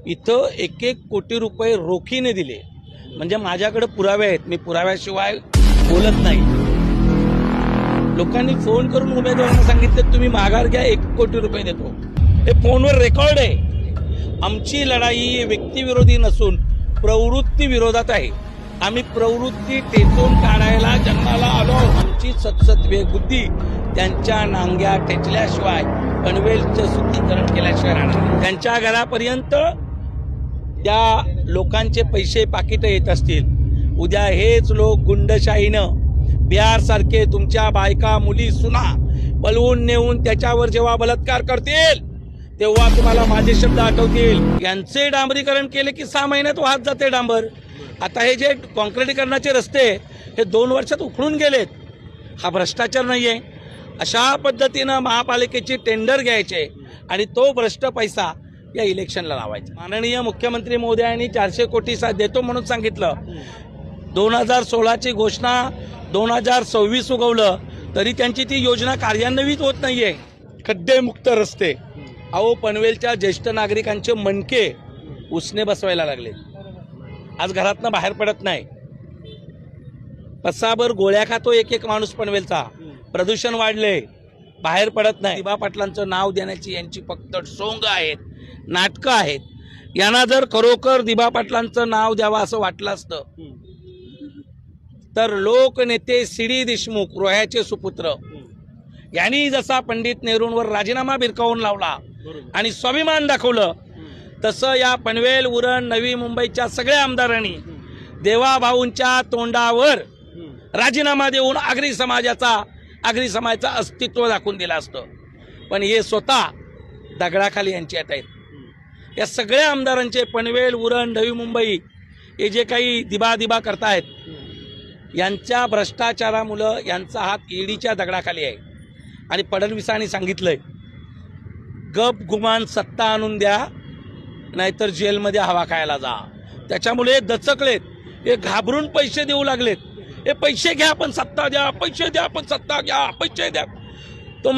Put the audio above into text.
इथं 1-1 कोटी रुपये रोखीने दिले. म्हणजे माझ्याकडे पुरावे आहेत, मी पुराव्याशिवाय बोलत नाही. लोकांनी फोन करून उमेदवारांना सांगितलं तुम्ही माघार घ्या, 1 कोटी रुपये देतो. हे फोनवर रेकॉर्ड आहे. आमची लढाई व्यक्तिविरोधी नसून प्रवृत्ती विरोधात आहे. आम्ही प्रवृत्ती टेचून काढायला जन्माला आलो. आमची सत्सत्वे बुद्धी त्यांच्या नांग्या टेचल्याशिवाय, पनवेलचं शुद्धीकरण केल्याशिवाय राहणार. त्यांच्या घरापर्यंत त्या लोकांचे पैसे पाकिट येत असतील. उद्या हेच लोक गुंडशाहीनं बिहार सारखे तुमच्या बायका मुली सुना पळवून नेऊन त्याच्यावर जेव्हा बलात्कार करतील तेव्हा तुम्हाला माझे शब्द आठवतील. यांचे डांबरीकरण केले की 6 महिन्यात वाहत जाते डांबर. आता हे जे कॉन्क्रिटीकरणाचे रस्ते हे 2 वर्षात उखडून गेलेत. हा भ्रष्टाचार नाहीये. अशा पद्धतीनं महापालिकेची टेंडर घ्यायचे आणि तो भ्रष्ट पैसा या इलेक्शनला लावायचा. माननीय मुख्यमंत्री महोदयांनी 400 कोटी देतो म्हणून सांगितलं. 2016ची घोषणा 2026 उगवलं तरी त्यांची ती योजना कार्यान्वित होत नाहीये. खड्डेमुक्त रस्ते. अहो, पनवेलच्या ज्येष्ठ नागरिकांचे मणके उसने बसवायला लागले. आज घरातनं बाहेर पडत नाही. पसाभर गोळ्या खातो एक माणूस पनवेलचा. प्रदूषण वाढले, बाहेर पडत नाही. दिबा पाटलांचं नाव देण्याची यांची फक्त सोंग आहेत, नाटकं आहेत. यांना जर खरोखर दिबा पाटलांचं नाव द्यावं असं वाटलं असतं तर लोकनेते सी.डी. देशमुख, रोह्याचे सुपुत्र, यांनी जसा पंडित नेहरूंवर राजीनामा भिरकावून लावला आणि स्वाभिमान दाखवलं तसं या पनवेल, उरण, नवी मुंबईच्या सगळ्या आमदारांनी देवाभाऊंच्या तोंडावर राजीनामा देऊन आगरी समाजाचं अस्तित्व दाखवून दिलं असतं. पण हे स्वतः दगडाखाली यांची आहेत. या सगळ्या आमदारांचे पनवेल, उरण, नवी मुंबई हे जे काही दिबा करतायत यांच्या भ्रष्टाचारामुळं यांचा हात ईडीच्या दगडाखाली आहे. आणि फडणवीसांनी सांगितलंय गप गुमान सत्ता आणून द्या नाहीतर जेलमध्ये हवा खायला जा. त्याच्यामुळे दचकलेत. हे घाबरून पैसे देऊ लागलेत. हे पैसे घ्या पण सत्ता द्या, पैसे द्या पण सत्ता घ्या, पैसे द्या. तो